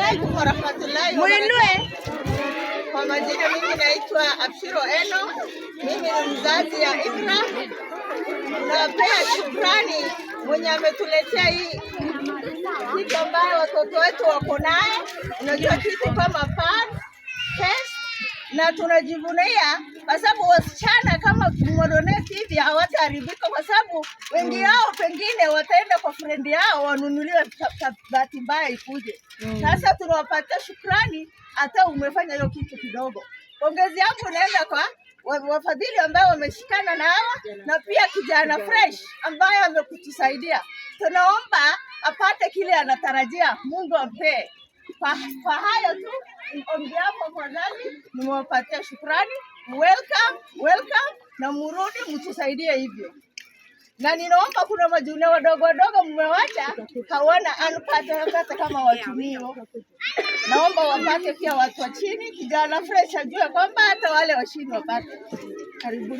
alaikum warahmatullahi wabarakatuh. Kwa majina mimi naitwa Abshiro Eno. Mimi ni mzazi ya Ibra. Napea shukrani mwenye ametuletea hii kitu ambayo watoto wetu wako naye. Unajua kitu kama pad test, na tunajivunia kwa sababu wasichana kama Modonate hivi hawataharibika, kwa sababu wengi wao pengine wataenda kwa friend yao wanunuliwe bahati mbaya ikuje. Sasa tunawapatia shukrani, hata umefanya hiyo kitu kidogo. Pongezi yangu naenda kwa wafadhili ambao wameshikana na hawa, na pia kijana fresh ambaye amekutusaidia. Tunaomba apate kile anatarajia, Mungu ampe. Kwa hayo tu, on behalf of wazazi nimewapatia shukrani. Welcome, na murudi mtusaidie hivyo. Na ninaomba kuna majunia wadogo mmewacha hawana anpata kama watumio. Naomba wapate pia watu wa chini, kijana fresh ajue kwamba hata wale wa chini wapate. Karibu.